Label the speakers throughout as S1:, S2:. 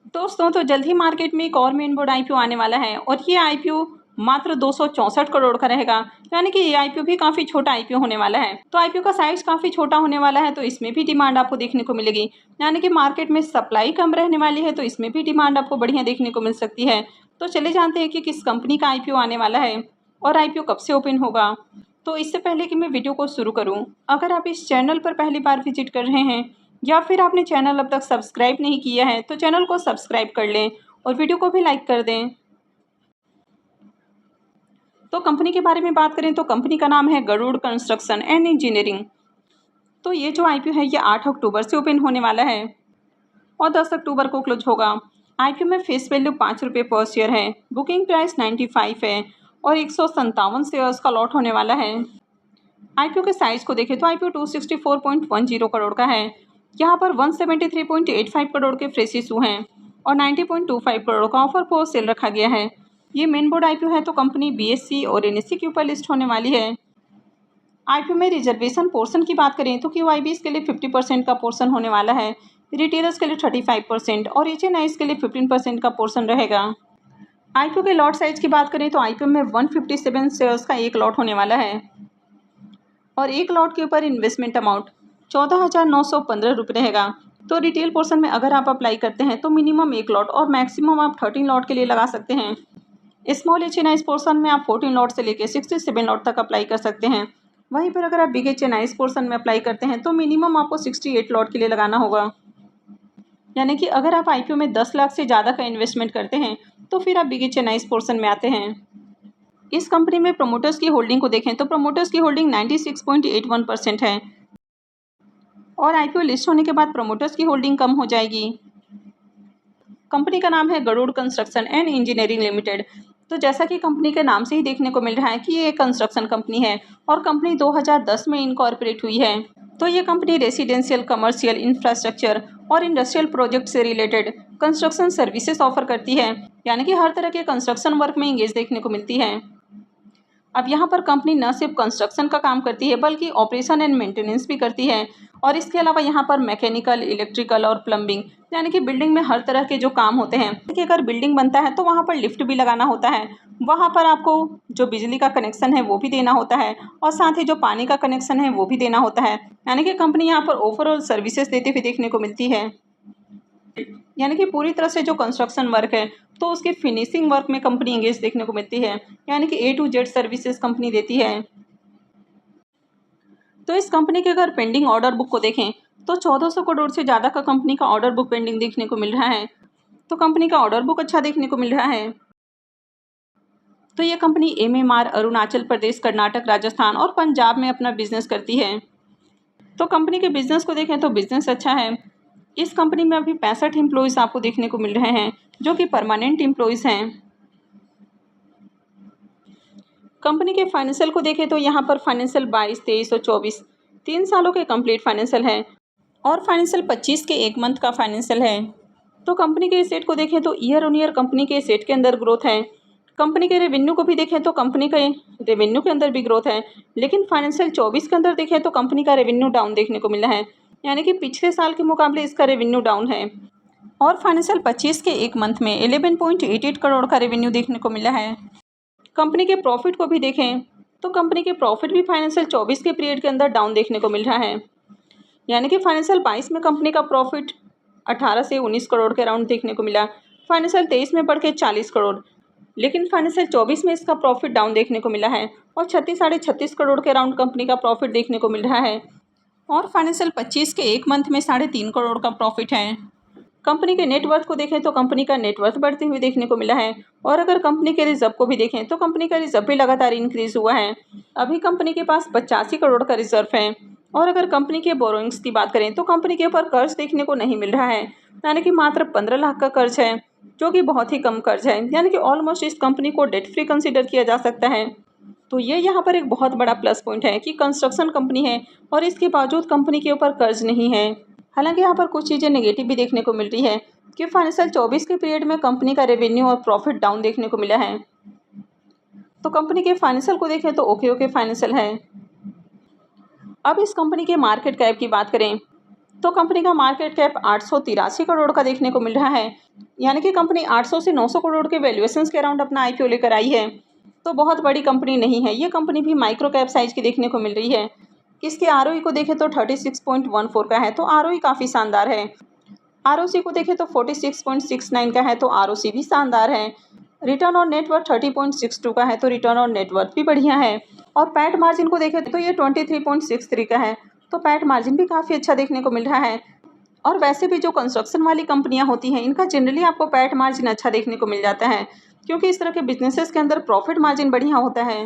S1: दोस्तों तो जल्द ही मार्केट में एक और मेन बोर्ड आईपीओ आने वाला है और ये आईपीओ मात्र 264 करोड़ का रहेगा। यानी कि ये आईपीओ भी काफ़ी छोटा आईपीओ होने वाला है। तो आईपीओ का साइज काफ़ी छोटा होने वाला है, तो इसमें भी डिमांड आपको देखने को मिलेगी। यानी कि मार्केट में सप्लाई कम रहने वाली है, तो इसमें भी डिमांड आपको बढ़िया देखने को मिल सकती है। तो चले जानते हैं कि किस कंपनी का आईपीओ आने वाला है और आईपीओ कब से ओपन होगा। तो इससे पहले कि मैं वीडियो को शुरू करूँ, अगर आप इस चैनल पर पहली बार विजिट कर रहे हैं या फिर आपने चैनल अब तक सब्सक्राइब नहीं किया है तो चैनल को सब्सक्राइब कर लें और वीडियो को भी लाइक कर दें। तो कंपनी के बारे में बात करें तो कंपनी का नाम है गरुड़ कंस्ट्रक्शन एंड इंजीनियरिंग। तो ये जो आईपीओ है ये 8 अक्टूबर से ओपन होने वाला है और 10 अक्टूबर को क्लोज होगा। आईपीओ में फेस वैल्यू 5 रुपये पर शेयर है। बुकिंग प्राइस 95 है और 157 शेयर्स का लॉट होने वाला है। आईपीओ के साइज को देखें तो आईपीओ 264.10 करोड़ का है। यहाँ पर 173.85 करोड़ के फ्रेश इशू हैं और 90.25 करोड़ का ऑफर फॉर सेल रखा गया है। ये मेन बोर्ड आईपीओ है, तो कंपनी बीएससी और एनएससी के ऊपर लिस्ट होने वाली है। आईपीओ में रिजर्वेशन पोर्शन की बात करें तो क्यूआईबीज के लिए 50% का पोर्शन होने वाला है, रिटेलर्स के लिए 35% और एचएनआईज के लिए 15% का पोर्शन रहेगा। आईपीओ के लॉट साइज की बात करें तो आईपीओ में 157 शेयर्स का एक लॉट होने वाला है और एक लॉट के ऊपर इन्वेस्टमेंट अमाउंट 14,915 रुपये रहेगा। तो रिटेल पोर्शन में अगर आप अप्लाई करते हैं तो मिनिमम एक लॉट और मैक्सिमम आप 13 लॉट के लिए लगा सकते हैं। स्मॉल एच पोर्शन में आप 14 लॉट से लेकर 67 लॉट तक अप्लाई कर सकते हैं। वहीं पर अगर आप बिग एच पोर्शन में अप्लाई करते हैं तो मिनिमम आपको 68 लॉट के लिए लगाना होगा। यानी कि अगर आप आईपीओ में 10 लाख से ज़्यादा का इन्वेस्टमेंट करते हैं तो फिर आप बिग एच पोर्शन में आते हैं। इस कंपनी में प्रमोटर्स की होल्डिंग को देखें तो प्रमोटर्स की होल्डिंग 96.81% है और आईपीओ लिस्ट होने के बाद प्रमोटर्स की होल्डिंग कम हो जाएगी। कंपनी का नाम है Garud construction and engineering limited. तो जैसा कि कंपनी के नाम से ही देखने को मिल रहा है कि ये एक कंस्ट्रक्शन कंपनी है और कंपनी 2010 में इनकॉर्पोरेट हुई है। तो ये कंपनी रेसिडेंशियल, कमर्शियल, इंफ्रास्ट्रक्चर और इंडस्ट्रियल प्रोजेक्ट से रिलेटेड कंस्ट्रक्शन सर्विसेज ऑफर करती है। यानी कि हर तरह के कंस्ट्रक्शन वर्क में इंगेज देखने को मिलती है। अब यहाँ पर कंपनी न सिर्फ कंस्ट्रक्शन का काम करती है बल्कि ऑपरेशन एंड मेंटेनेंस भी करती है और इसके अलावा यहाँ पर मैकेनिकल, इलेक्ट्रिकल और प्लम्बिंग यानी कि बिल्डिंग में हर तरह के जो काम होते हैं कि अगर बिल्डिंग बनता है तो वहाँ पर लिफ्ट भी लगाना होता है, वहाँ पर आपको जो बिजली का कनेक्शन है वो भी देना होता है और साथ ही जो पानी का कनेक्शन है वो भी देना होता है। यानी कि कंपनी यहाँ पर ओवरऑल सर्विसेज देते हुए देखने को मिलती है। यानी कि पूरी तरह से जो कंस्ट्रक्शन वर्क है तो उसके फिनिशिंग वर्क में कंपनी एंगेज देखने को मिलती है। यानी कि A to Z services company देती है। तो इस कंपनी के अगर पेंडिंग ऑर्डर बुक को देखें तो 1400 करोड़ से ज़्यादा का कंपनी का ऑर्डर बुक पेंडिंग देखने को मिल रहा है। तो कंपनी का ऑर्डर बुक अच्छा देखने को मिल रहा है। तो ये कंपनी MMR, अरुणाचल प्रदेश, कर्नाटक, राजस्थान और पंजाब में अपना बिजनेस करती है। तो कंपनी के बिजनेस को देखें तो बिजनेस अच्छा है। इस कंपनी में अभी 65 एम्प्लॉयज़ आपको देखने को मिल रहे हैं जो कि परमानेंट एम्प्लॉयज़ हैं। कंपनी के फाइनेंशियल को देखें तो यहाँ पर फाइनेंशियल 22, 23 और 24 3 सालों के कंप्लीट फाइनेंशियल है और फाइनेंशियल 25 के 1 मंथ का फाइनेंशियल है। तो कंपनी के एसेट को देखें तो ईयर ऑन ईयर कंपनी के एसेट के अंदर ग्रोथ है। कंपनी के रेवेन्यू को भी देखें तो कंपनी के रेवेन्यू के अंदर भी ग्रोथ है, लेकिन फाइनेंशियल 24 के अंदर देखें तो कंपनी का रेवेन्यू डाउन देखने को मिला है। यानी कि पिछले साल के मुकाबले इसका रेवेन्यू डाउन है और फाइनेंशियल 25 के 1 मंथ में 11.88 करोड़ का रेवेन्यू देखने को मिला है। कंपनी के प्रॉफिट को भी देखें तो कंपनी के प्रॉफिट भी फाइनेंशियल 24 के पीरियड के अंदर डाउन देखने को मिल रहा है। यानी कि फाइनेंशियल 22 में कंपनी का प्रॉफिट 18 से 19 करोड़ के अराउंड देखने को मिला, फाइनेंशियल 23 में बढ़ के 40 करोड़, लेकिन फाइनेंशियल 24 में इसका प्रॉफिट डाउन देखने को मिला है और 36 करोड़ के अराउंड कंपनी का प्रॉफिट देखने को मिल रहा है और फाइनेंशियल 25 के 1 मंथ में 3.5 करोड़ का प्रॉफिट है। कंपनी के नेटवर्थ को देखें तो कंपनी का नेटवर्थ बढ़ते हुए देखने को मिला है और अगर कंपनी के रिजर्व को भी देखें तो कंपनी का रिजर्व भी लगातार इंक्रीज हुआ है। अभी कंपनी के पास 85 करोड़ का रिजर्व है और अगर कंपनी के बोरोइंग्स की बात करें तो कंपनी के ऊपर कर्ज देखने को नहीं मिल रहा है। यानी कि मात्र 15 लाख का कर्ज है जो कि बहुत ही कम कर्ज है। यानी कि ऑलमोस्ट इस कंपनी को डेट फ्री कंसिडर किया जा सकता है। तो ये यहाँ पर एक बहुत बड़ा प्लस पॉइंट है कि कंस्ट्रक्शन कंपनी है और इसके बावजूद कंपनी के ऊपर कर्ज नहीं है। हालांकि यहाँ पर कुछ चीज़ें नेगेटिव भी देखने को मिल रही है कि फाइनेंशियल 24 के पीरियड में कंपनी का रेवेन्यू और प्रॉफिट डाउन देखने को मिला है। तो कंपनी के फाइनेंशियल को देखें तो ओके फाइनेंशियल है। अब इस कंपनी के मार्केट कैप की बात करें तो कंपनी का मार्केट कैप 883 करोड़ का देखने को मिल रहा है, यानी कि कंपनी 800 से 900 करोड़ के वैल्यूएशंस के अराउंड अपना आईपीओ लेकर आई है। तो बहुत बड़ी कंपनी नहीं है, ये कंपनी भी माइक्रो कैप साइज की देखने को मिल रही है। इसके आरओई को देखें तो 36.14 का है, तो आरओई काफ़ी शानदार है। आरओसी को देखें तो 46.69 का है, तो आरओसी भी शानदार है। रिटर्न ऑन नेटवर्थ 30.62 का है, तो रिटर्न ऑन नेटवर्थ भी बढ़िया है। और पैट मार्जिन को देखें तो ये 23.63 का है, तो पैट मार्जिन भी काफ़ी अच्छा देखने को मिल रहा है। और वैसे भी जो कंस्ट्रक्शन वाली कंपनियां होती हैं, इनका जनरली आपको पैट मार्जिन अच्छा देखने को मिल जाता है, क्योंकि इस तरह के बिजनेसेस के अंदर प्रॉफिट मार्जिन बढ़िया होता है।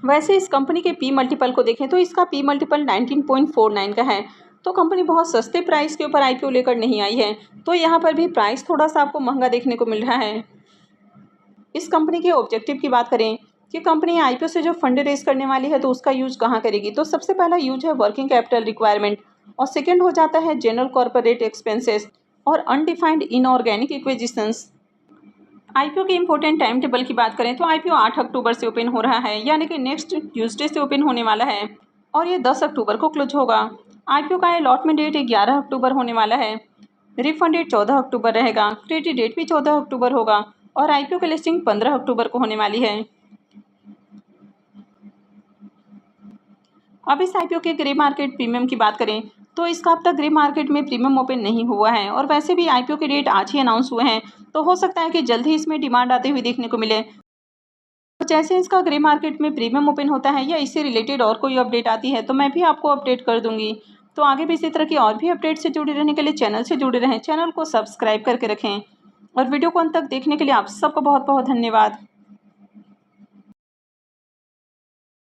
S1: वैसे इस कंपनी के पी मल्टीपल को देखें तो इसका पी मल्टीपल 19.49 का है, तो कंपनी बहुत सस्ते प्राइस के ऊपर आईपीओ लेकर नहीं आई है, तो यहाँ पर भी प्राइस थोड़ा सा आपको महंगा देखने को मिल रहा है। इस कंपनी के ऑब्जेक्टिव की बात करें कि कंपनी आईपीओ से जो फंड रेज करने वाली है तो उसका यूज कहाँ करेगी, तो सबसे पहला यूज है वर्किंग कैपिटल रिक्वायरमेंट, और सेकेंड हो जाता है जनरल कॉर्पोरेट एक्सपेंसेस और अनडिफाइंड इनऑर्गेनिक एक्विजिशंस। आईपीओ के इंपॉर्टेंट टाइम टेबल की बात करें तो आईपीओ 8 अक्टूबर से ओपन हो रहा है, यानी कि नेक्स्ट ट्यूसडे से ओपन होने वाला है, और ये 10 अक्टूबर को क्लोज होगा। आईपीओ का अलॉटमेंट डेट 11 अक्टूबर होने वाला है। रिफंड डेट 14 अक्टूबर रहेगा। क्रेडिट डेट भी 14 अक्टूबर होगा, और आईपीओ की लिस्टिंग 15 अक्टूबर को होने वाली है। अब इस आईपीओ के ग्रे मार्केट प्रीमियम की बात करें तो इसका अब तक ग्रे मार्केट में प्रीमियम ओपन नहीं हुआ है, और वैसे भी आईपीओ के रेट आज ही अनाउंस हुए हैं, तो हो सकता है कि जल्द ही इसमें डिमांड आते हुए देखने को मिले। तो जैसे इसका ग्रे मार्केट में प्रीमियम ओपन होता है या इससे रिलेटेड और कोई अपडेट आती है तो मैं भी आपको अपडेट कर दूंगी। तो आगे भी इसी तरह की और भी अपडेट से जुड़े रहने के लिए चैनल से जुड़े रहें, चैनल को सब्सक्राइब करके रखें, और वीडियो को अंत तक देखने के लिए आप सबको बहुत बहुत धन्यवाद।